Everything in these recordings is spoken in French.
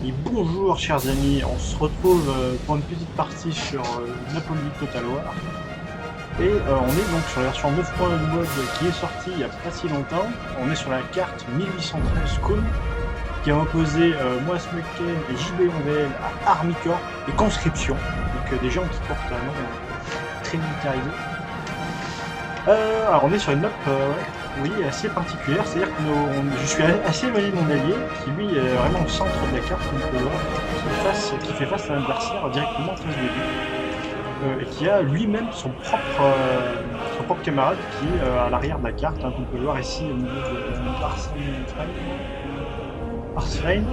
Et bonjour chers amis, on se retrouve pour une petite partie sur Napoli Total War. Et on est donc sur la version 9.1 du mode qui est sortie il n'y a pas si longtemps. On est sur la carte 1813 Cône, qui a opposé Moas Mucken et JB11VL à Army Corps et Conscription, donc des gens qui portent un nom très militarisé. Alors on est sur une map oui, assez particulière, c'est-à-dire que je suis assez éloigné de mon allié, qui lui est vraiment au centre de la carte, comme on peut voir, qui fait face à un adversaire directement en face de lui, et qui a lui-même son propre camarade qui est à l'arrière de la carte, hein, qu'on peut voir ici au niveau de Arslane.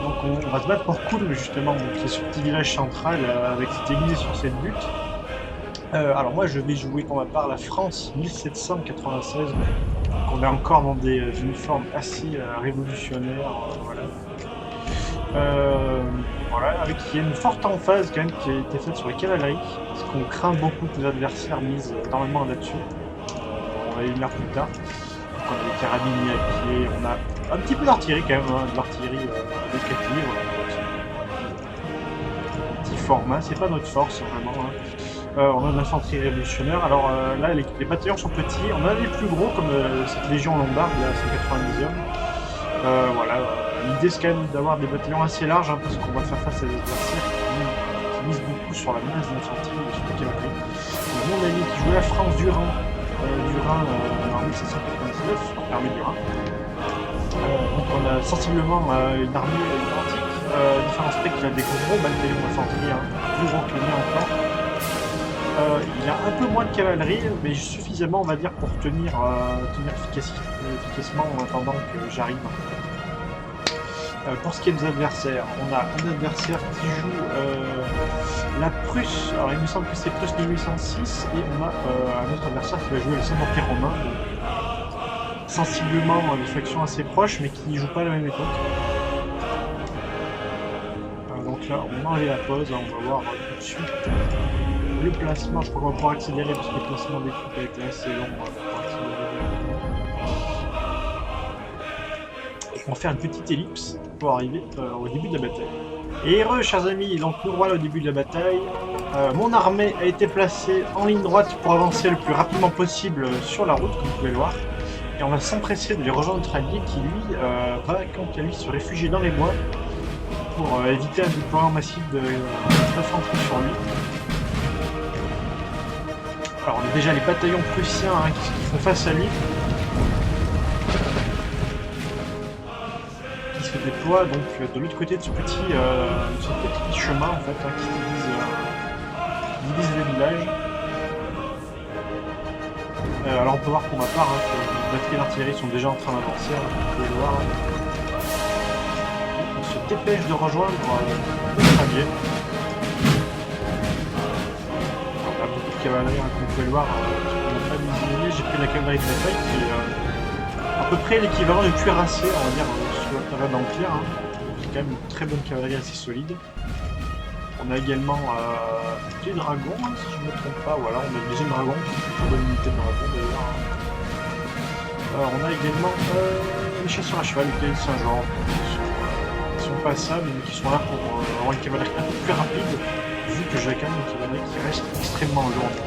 Donc on va se battre pour Kulm justement, donc c'est ce petit village central avec cette église sur cette butte. Alors moi je vais jouer pour ma part la France 1796, donc on est encore dans des uniformes assez révolutionnaires, voilà. Voilà, avec il y a une forte emphase quand même qui a été faite sur les cavaleries, parce qu'on craint beaucoup que les adversaires misent énormément là-dessus. On va y venir plus tard. Donc on a des carabiniers à pied, on a un petit peu d'artillerie quand même, hein, de l'artillerie de 4 livres. Petit format, c'est pas notre force vraiment. Hein. On a de l'infanterie révolutionnaire. Alors là, les bataillons sont petits. On a les plus gros, comme cette légion lombarde, là, 190 hommes. Voilà. L'idée, c'est quand même d'avoir des bataillons assez larges, hein, parce qu'on va faire face à des adversaires qui misent beaucoup sur la menace de l'infanterie et sur la cavalerie. Mon ami qui joue la France du Rhin en 1799, l'armée du Rhin. Donc on a sensiblement une armée identique. Différence près qu'il a des gros bataillons d'infanterie, hein, plus gros que le mien encore. Il a un peu moins de cavalerie, mais suffisamment, on va dire, pour tenir efficacement en attendant que j'arrive. Pour ce qui est des adversaires, on a un adversaire qui joue la Prusse, alors il me semble que c'est Prusse 1806, et on a un autre adversaire qui va jouer le Saint-Empire romain, sensiblement des factions assez proches, mais qui ne jouent pas à la même époque. Donc là, on a enlevé la pause, hein, on va voir tout de suite. Le placement, je crois qu'on va pouvoir accélérer parce que le placement des troupes a été assez long. On va faire une petite ellipse pour arriver au début de la bataille. Et heureux, chers amis, donc nous voilà au début de la bataille. Mon armée a été placée en ligne droite pour avancer le plus rapidement possible sur la route, comme vous pouvez le voir. Et on va s'empresser de les rejoindre notre allié qui, lui, va, quant à lui, se réfugier dans les bois pour éviter un déploiement massif d'infanterie sur lui. Alors on a déjà les bataillons prussiens hein, qui font face à lui, qui se déploient donc de l'autre côté de ce petit chemin en fait, hein, qui divise les villages. Alors on peut voir pour ma part hein, que les batteries d'artillerie sont déjà en train d'avancer, hein, vous pouvez le voir. On se dépêche de rejoindre notre allié. Cavalerie, hein, comme vous pouvez le voir, on n'a pas désigné, j'ai pris la cavalerie de bataille qui est à peu près l'équivalent du cuirassé, on va dire, sur la période d'Empire. Hein. C'est quand même une très bonne cavalerie assez solide. On a également des dragons, hein, si je ne me trompe pas, voilà, on a le deuxième dragon, qui est une très bonne unité de dragon d'ailleurs. Hein. On a également les chasseurs à cheval, les Cahiers de Saint-Jean, qui sont passables, mais qui sont là pour avoir une cavalerie un peu plus rapide. Vu que j'ai quand même une cavalerie qui reste extrêmement lourde.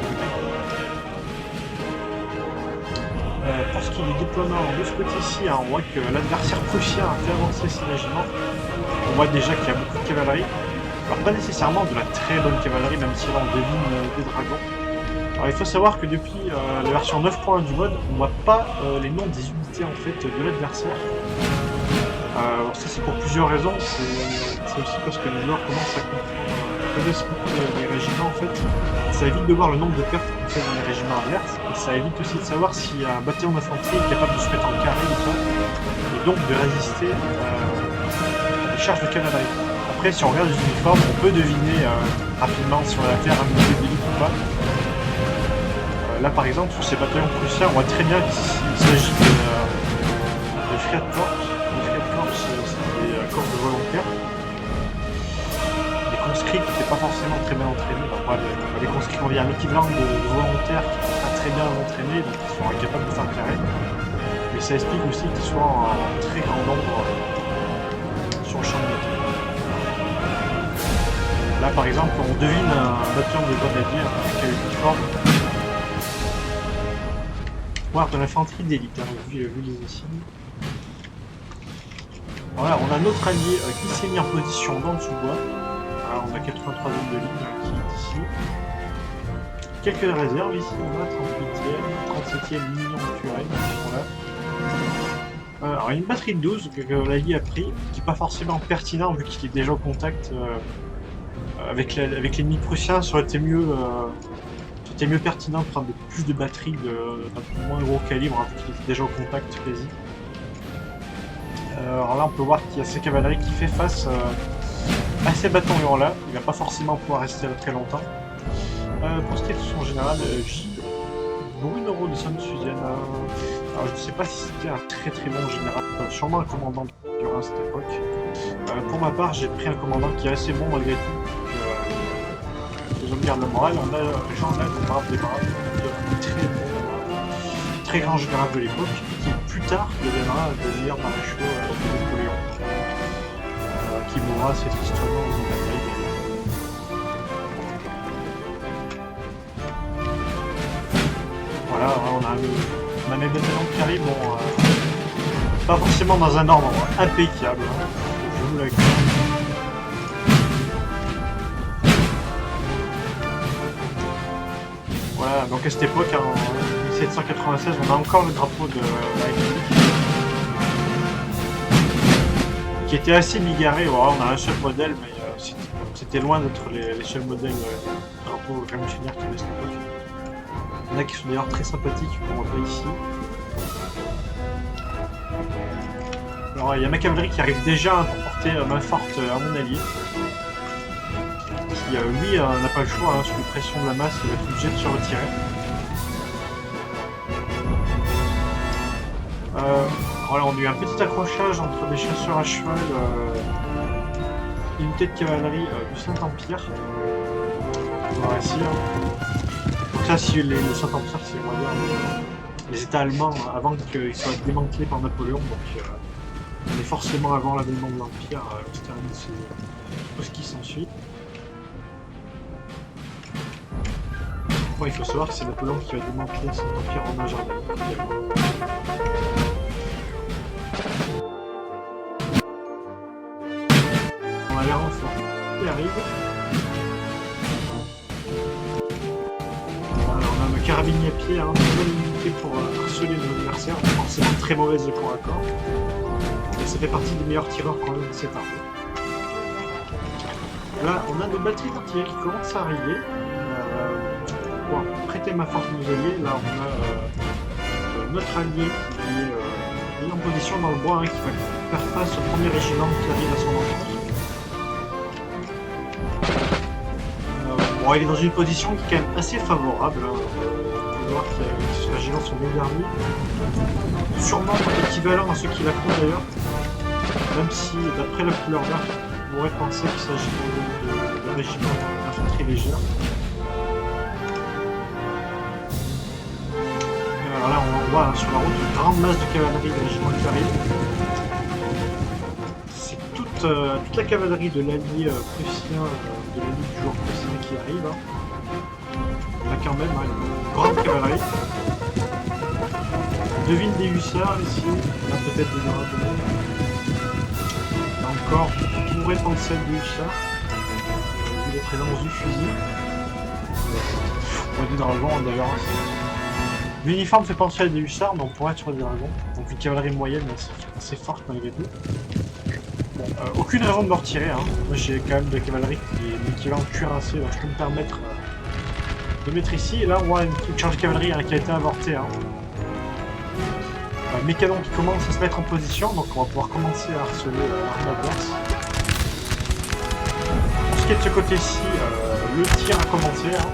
Pour ce qui est du déploiement de ce côté-ci, hein, on voit que l'adversaire prussien a fait avancer ses régiments. On voit déjà qu'il y a beaucoup de cavalerie. Alors pas nécessairement de la très bonne cavalerie, même si là on devine des dragons. Alors il faut savoir que depuis la version 9.1 du mode, on ne voit pas les noms des unités en fait de l'adversaire. Ça c'est pour plusieurs raisons. C'est aussi parce que les joueurs commencent à comprendre. Les régiments en fait, ça évite de voir le nombre de pertes qu'on fait dans les régiments adverses et ça évite aussi de savoir si un bataillon d'infanterie est capable de se mettre en carré ou pas et donc de résister à des charges de cavalerie. Après si on regarde les uniformes, on peut deviner rapidement si on va faire un milieu d'élite ou pas. Là par exemple sur ces bataillons prussiens on voit très bien qu'il s'agit de Freikorps. Les Freikorps c'est des corps de volontaires. Conscrits qui n'étaient pas forcément très bien entraînés, enfin, les conscrits on va dire l'équivalent de volontaires qui ne sont pas très bien entraînés, donc qui sont incapables de faire carré. Mais ça explique aussi qu'ils soient en très grand nombre sur le champ de bataille. Là par exemple on devine un bataillon de grenadiers avec l'uniforme. Voir de l'infanterie d'élite, hein, vu les insignes. Voilà, on a notre allié qui s'est mis en position dans le sous-bois. Voilà, on a 83e de ligne qui est ici. Quelques réserves ici, on a 38e, 37e million de Turenne qui sont là. Alors une batterie de 12 que l'allié a pris, qui n'est pas forcément pertinent vu qu'il est déjà au contact avec l'ennemi prussien. Ça aurait été mieux, pertinent de prendre plus de batteries d'un moins gros calibre, hein, vu qu'il était déjà au contact quasi. Alors là on peut voir qu'il y a ces cavaleries qui fait face à ces bataillons là. Il va pas forcément pouvoir rester là très longtemps. Pour ce qui est de son général, Gilles Bruno de Sainte-Suzanne. Alors je ne sais pas si c'était un très bon général, sûrement un commandant durant cette époque. Pour ma part j'ai pris un commandant qui est assez bon malgré tout. Les hommes gardent le moral, on a Jean-Lac, le brave des braves, très grand général de l'époque, qui plus tard deviendra le meilleur maréchal de Napoléon, qui mourra assez tristement au bout de la bataille. Voilà, on a mes bataillons qui arrivent, bon, pas forcément dans un ordre impeccable, hein, je vous l'accorde. Voilà, donc à cette époque, en 1796, on a encore le drapeau de la République, qui était assez bigarré. Voilà, on a un seul modèle, mais c'était loin d'être les seuls modèles drapeaux révolutionnaires qu'il y avait à cette époque. Il y en a qui sont d'ailleurs très sympathiques, qu'on voit ici. Alors il y a ma cavalerie qui arrive déjà pour porter main forte à mon allié. Qui lui n'a pas le choix, hein, sous la pression de la masse, il va être obligé de se retirer. Voilà, on a eu un petit accrochage entre des chasseurs à cheval et une unité de cavalerie du Saint-Empire. On va ici. Donc ça, si les Saint-Empire, c'est on va dire les États allemands avant qu'ils soient démantelés par Napoléon. Donc on est forcément avant l'avènement de l'Empire, tout ce qui s'ensuit. Bon, il faut savoir que c'est Napoléon qui va démanteler cet empire en Jordanie. On a les renforts qui arrivent. Alors on a un carabinier à pied, hein, une bonne unité pour harceler nos adversaires, forcément très mauvaise corps à corps. Et ça fait partie des meilleurs tireurs quand même de cette arme. Là, on a des batteries d'artillerie qui commencent à arriver. Pour prêter ma force à nos alliés, là on a notre allié qui est en position dans le bois, hein, qui va faire face au premier régiment qui arrive à son encontre. Bon, il est dans une position qui est quand même assez favorable. Hein. On peut voir que les régiments sont bien garnis. Sûrement équivalent à ceux qui l'affrontent d'ailleurs. Même si, d'après la couleur verte, on pourrait penser qu'il s'agit de régiments d'infanterie légère. Alors là, on voit hein, sur la route une grande masse de cavalerie de régiments qui arrive. C'est toute la cavalerie de l'allié prussien, de l'allié du joueur prussien qui arrive. Hein. On a quand même hein, une grande cavalerie. On devine des hussards ici, là peut-être des dragons. Là encore, on pourrait penser des hussards, vu la présence du fusil. On a des dragons d'ailleurs. L'uniforme fait penser à des hussards, mais on pourrait être sur des dragons. Donc une cavalerie moyenne assez forte malgré tout. Bon, aucune raison de me retirer. Hein. Moi j'ai quand même de la cavalerie qui est l'équivalent de cuirassé, donc je peux me permettre de mettre ici. Et là on voit une charge de cavalerie hein, qui a été avortée. Hein. Mes canons qui commencent à se mettre en position, donc on va pouvoir commencer à harceler l'arme adverse. Pour ce qui est de ce côté-ci, le tir a commencé. Hein.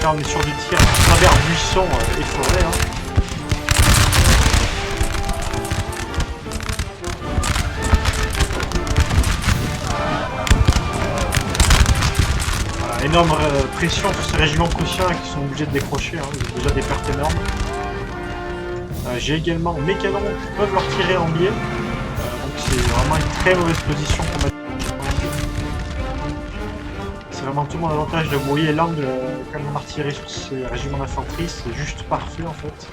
Là on est sur du tir à travers buissons et forêts. Hein. Voilà, énorme pression sur ces régiments prussiens qui sont obligés de décrocher, hein. Déjà des pertes énormes. J'ai également mes canons qui peuvent leur tirer en biais. Donc c'est vraiment une très mauvaise position pour mettre. C'est vraiment tout mon avantage de brouiller l'angle de canon d'artillerie sur ces régiments d'infanterie, c'est juste parfait en fait.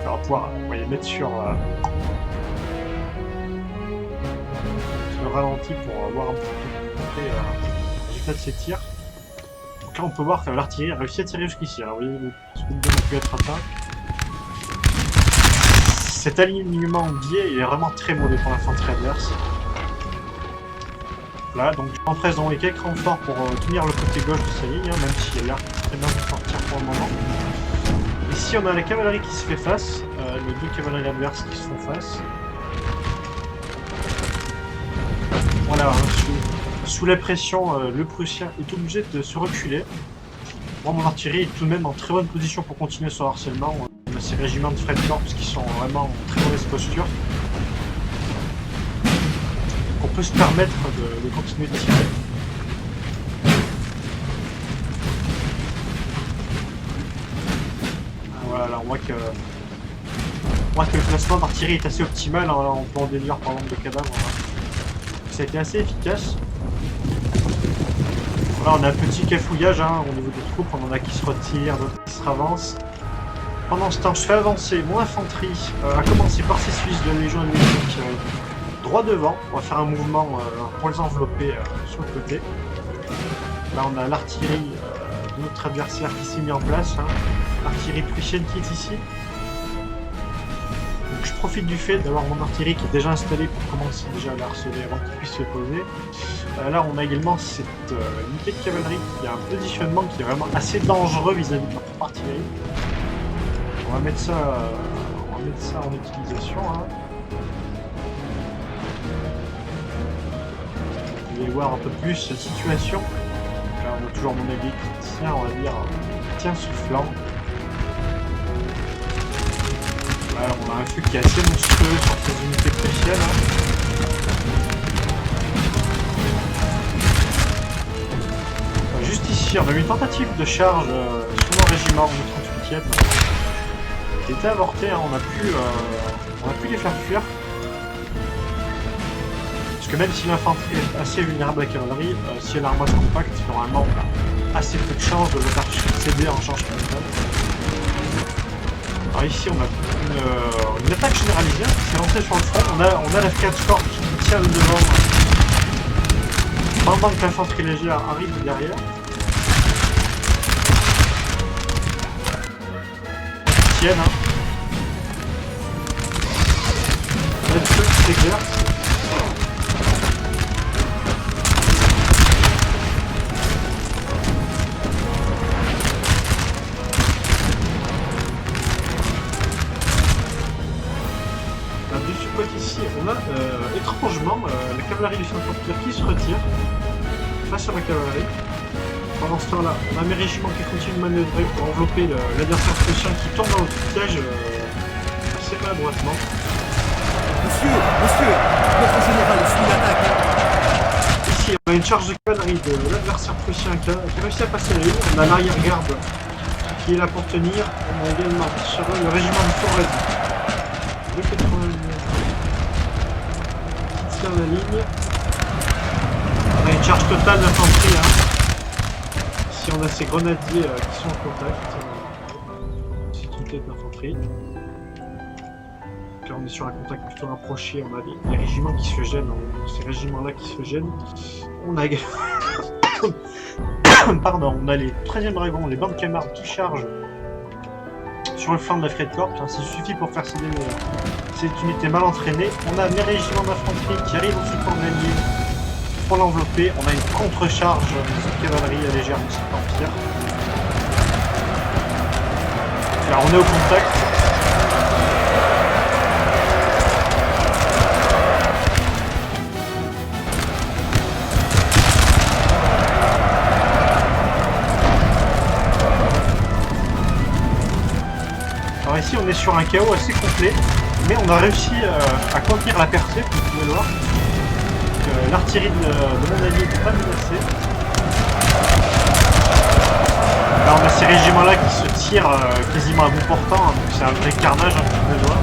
On va pouvoir mettre sur le ralenti pour voir un petit peu le résultat de ces tirs. Donc là on peut voir que l'artillerie a réussi à tirer jusqu'ici. Alors vous voyez, le scoop a pu être atteint. Cet alignement en biais est vraiment très mauvais pour l'infanterie adverse. Là, donc je m'empresse d'envoyer quelques renforts pour tenir le côté gauche de sa ligne, hein, même si elle a l'air très bien de sortir pour le moment. Ici on a la cavalerie qui se fait face, les deux cavaleries adverses qui se font face. Voilà, hein, sous la pression, le Prussien est obligé de se reculer. Moi, mon artillerie est tout de même en très bonne position pour continuer son harcèlement. On a ces régiments de Freikorps qui sont vraiment en très mauvaise posture. On peut se permettre de continuer de tirer. Voilà, là, on voit que le placement d'artillerie est assez optimal, hein, on peut en déduire par nombre de cadavres. Voilà. Ça a été assez efficace. Voilà, on a un petit cafouillage hein, au niveau des troupes, on en a qui se retirent, d'autres qui se ravancent. Pendant ce temps, je fais avancer mon infanterie, à commencer par ces Suisses de la Légion helvétique droit devant. On va faire un mouvement pour les envelopper sur le côté. Là, on a l'artillerie de notre adversaire qui s'est mis en place. Hein. L'artillerie prussienne qui est ici. Donc, je profite du fait d'avoir mon artillerie qui est déjà installée pour commencer déjà à la harceler avant qu'il puisse se poser. Là, on a également cette unité de cavalerie qui a un positionnement qui est vraiment assez dangereux vis-à-vis de notre artillerie. On va mettre ça en utilisation. Hein. Vous allez voir un peu plus la situation. Là, on a toujours mon allié qui tient, on va dire, tient sous flanc. Là, on a un feu qui est assez monstrueux sur ces unités prussiennes. Hein. Juste ici, on a eu une tentative de charge sur mon régiment du 38e. Qui était avorté, hein. On a pu les faire fuir. Parce que même si l'infanterie est assez vulnérable à la cavalerie, si elle a l'armement compact, normalement on a assez peu de chances de le faire céder en charge capitale. Alors ici on a une attaque généralisée qui s'est lancée sur le front. On a la F4 Corps qui tient le devant pendant que l'infanterie légère arrive derrière. Ils tiennent, hein. Il y a le feu qui s'exerce. Ici, on a étrangement la cavalerie du Saint-Empire qui se retire face à la cavalerie. Pendant ce temps-là, on a mes régiments qui continuent de manœuvrer pour envelopper l'adversaire prussien qui tombe dans le piège assez maladroitement. Monsieur, notre général suit l'attaque. Ici, on a une charge de cavalerie de l'adversaire prussien qui a réussi à passer la ligne. On a l'arrière-garde qui est là pour tenir. On a également sur le régiment du Forez. La ligne. On a une charge totale d'infanterie. Hein. Ici on a ces grenadiers qui sont en contact. C'est une tête d'infanterie. Là on est sur un contact plutôt rapproché. On a des régiments qui se gênent. Ces régiments là qui se gênent. On a également pardon, on a les 13e dragons, les bandes camarades qui chargent sur le flanc de la Freikorps. Hein, ça suffit pour faire céder cette unité mal entraînée. On a mes régiments d'infanterie qui arrivent au support de l'ennemi pour l'envelopper. On a une contre-charge de cavalerie légère de cet empire. Alors on est au contact. Alors ici on est sur un chaos assez complet. Mais on a réussi à contenir la percée, comme vous pouvez le voir. L'artillerie de mon allié n'est pas menacée. Là on a ces régiments là qui se tire quasiment à bout portant, hein, donc c'est un vrai carnage hein, pour les doigts.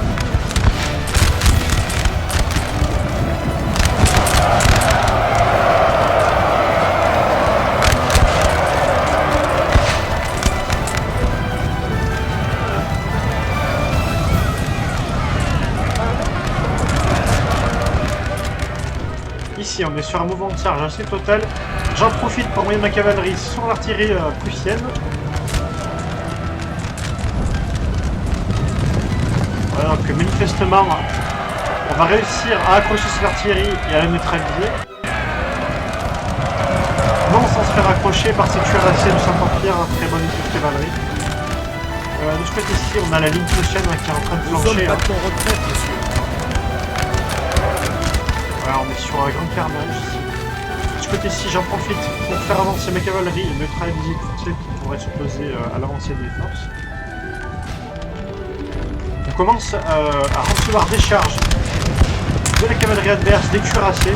Ici on est sur un mouvement de charge assez total. J'en profite pour envoyer ma cavalerie sur l'artillerie prussienne. Voilà, donc manifestement on va réussir à accrocher sur l'artillerie et à la neutraliser. Non sans se faire accrocher par ces cuirassés du Saint-Empire, très bonne équipe de cavalerie. De ce côté-ci on a la ligne prussienne qui est en train de flancher. Nous sommes en retraite, monsieur. Voilà, on est sur un grand carnage ici. De ce côté-ci, j'en profite pour faire avancer ma cavalerie et neutraliser toutes celles qui pourraient s'opposer à l'avancée des forces. On commence à recevoir des charges de la cavalerie adverse, des cuirassés.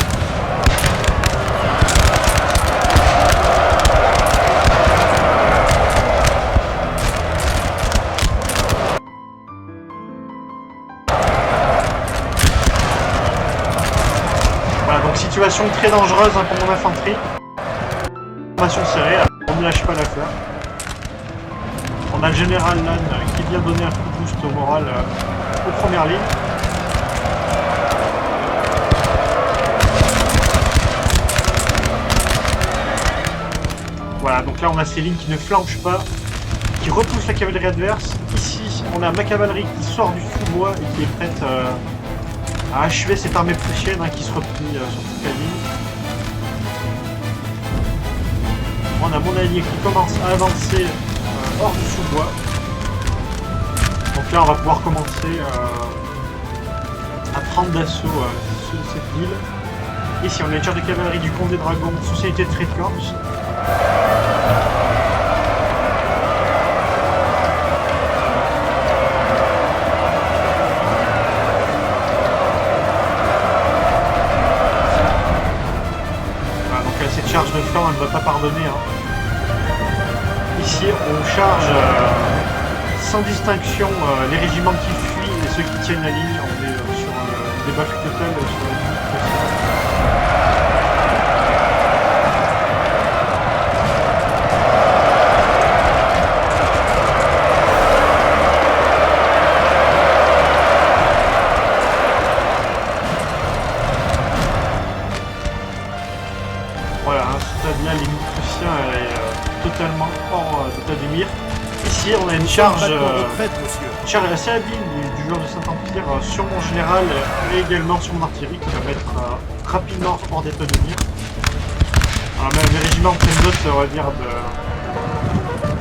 Situation très dangereuse hein, pour mon infanterie. Formation serrée, on ne lâche pas l'affaire. On a le général Lannes qui vient donner un coup de boost au moral aux premières lignes. Voilà, donc là on a ces lignes qui ne flanchent pas, qui repoussent la cavalerie adverse. Ici, on a ma cavalerie qui sort du sous-bois et qui est prête à achever cette armée prussienne hein, qui se replie sur toute la ligne. On a mon allié qui commence à avancer hors du sous-bois. Donc là on va pouvoir commencer à prendre d'assaut cette ville. Ici on a une charge de cavalerie du comte des dragons, société de trade corps. Charge de flanc, elle ne va pas pardonner. Hein. Ici, on charge sans distinction les régiments qui fuient et ceux qui tiennent la ligne. On est sur des batailles totales sur la ligne. Là, l'ennemi prussien est totalement hors d'état de mire. Ici, on a une charge assez habile du joueur de Saint-Empire sur mon général et également sur mon artillerie qui va mettre rapidement hors d'état de mire. Alors, même les régiments prennent note, on va dire,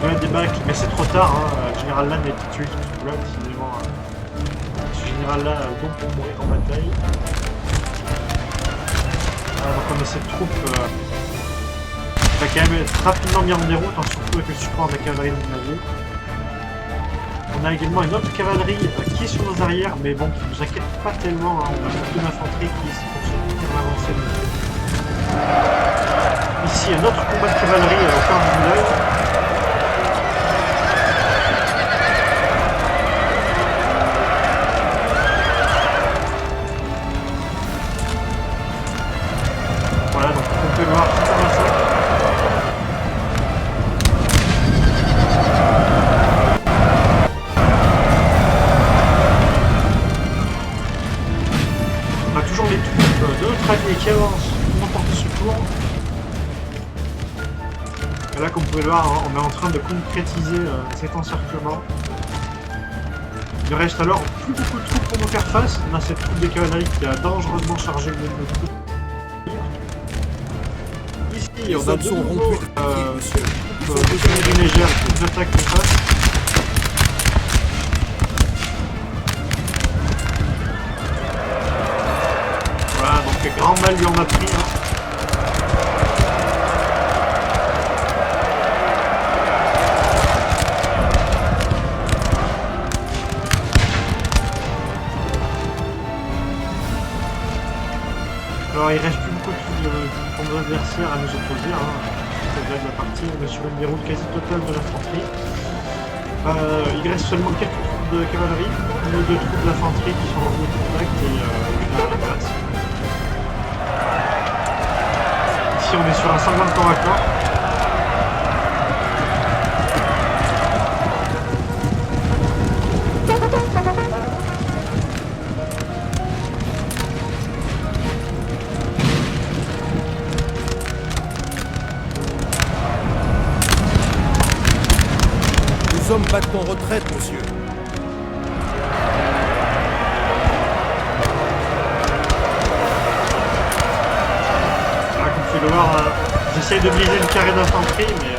de la débâcle, mais c'est trop tard. Hein. Le général Lannes est tué sur ce coup-là, décidément. Ce général-là donc pour mourir en bataille. Alors, donc on a cette troupe. Va quand même être rapidement mis en déroute, hein, surtout avec le support de la cavalerie de navire. On a également une autre cavalerie qui est sur nos arrières, mais bon, qui nous inquiète pas tellement. Hein. On a beaucoup d'infanterie qui est ici pour soutenir l'avancée de ici, un autre combat de cavalerie au cœur du village. Voilà, donc on peut voir tout un massacre. Les troupes de notre allié qui avancent pour emporter secours. Et là, comme vous pouvez le voir, hein, on est en train de concrétiser cet encerclement. Il reste alors plus beaucoup de troupes pour nous faire face. On a cette troupe de cavalerie qui a dangereusement chargé nos troupes. Ici, on a de nouveau des cavaleries légères qui nous attaquent en face. Grand mal lui en a pris. Hein. Alors il reste plus beaucoup de adversaires à nous opposer. Hein. C'est de la partie, on est sur une déroute quasi totale de l'infanterie. Il reste seulement quelques troupes de cavalerie, une ou deux troupes d'infanterie qui sont revenues au contact et une adverse. Ici on est sur un sanglant corps à corps. Les hommes battent en retraite, monsieur. Voilà, comme vous pouvez le voir, j'essaye de viser le carré d'infanterie, mais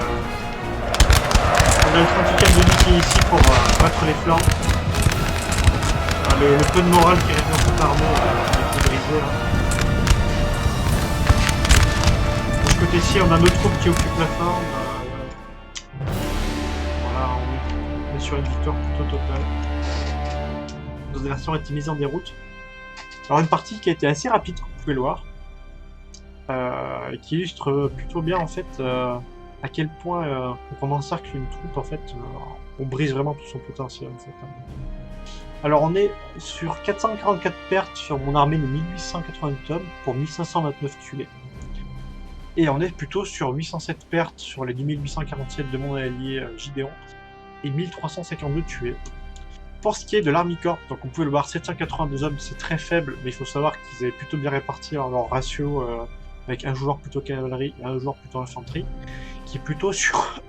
on a le 38e de nuit qui est ici pour battre les flancs. Le peu de morale qui reste dans cette armée est tout brisé. De ce côté-ci, on a nos troupes qui occupent la forme. Voilà, on est sur une victoire plutôt totale. Nos adversaires ont été mis en déroute. Alors une partie qui a été assez rapide, comme vous pouvez le voir, et qui illustre plutôt bien en fait à quel point quand on encercle une troupe, en fait, on brise vraiment tout son potentiel. En fait. Alors on est sur 444 pertes sur mon armée de 1888 hommes pour 1529 tués. Et on est plutôt sur 807 pertes sur les 2847 de mon allié Gideon et 1352 tués. Pour ce qui est de l'Army Corps, donc on peut le voir, 782 hommes, c'est très faible, mais il faut savoir qu'ils avaient plutôt bien réparti leur ratio avec un joueur plutôt cavalerie et un joueur plutôt infanterie, qui est plutôt sur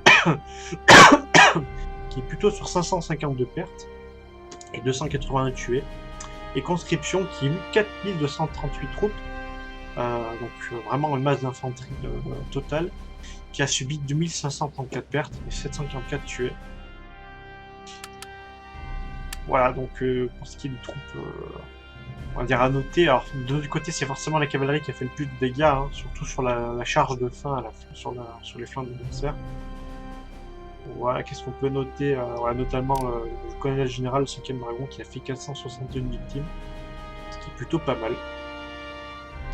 qui est plutôt sur 552 pertes et 281 tués, et conscription qui eut 4238 troupes, donc vraiment une masse d'infanterie totale, qui a subi 2534 pertes et 744 tués. Voilà, donc pour ce qui est des troupes, on va dire à noter, alors de l'autre côté c'est forcément la cavalerie qui a fait le plus de dégâts, hein, surtout sur la charge de fin sur les flancs de l'adversaire. Voilà, qu'est-ce qu'on peut noter, voilà, notamment le colonel général, le 5e dragon, qui a fait 461 victimes, ce qui est plutôt pas mal.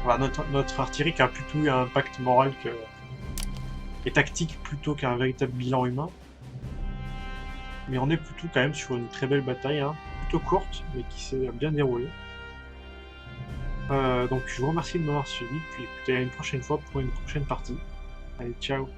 Voilà, notre artillerie qui a plutôt eu un impact moral et tactique plutôt qu'un véritable bilan humain. Mais on est plutôt quand même sur une très belle bataille, hein, plutôt courte, mais qui s'est bien déroulée. Donc je vous remercie de m'avoir suivi, puis écoutez à une prochaine fois pour une prochaine partie. Allez, ciao!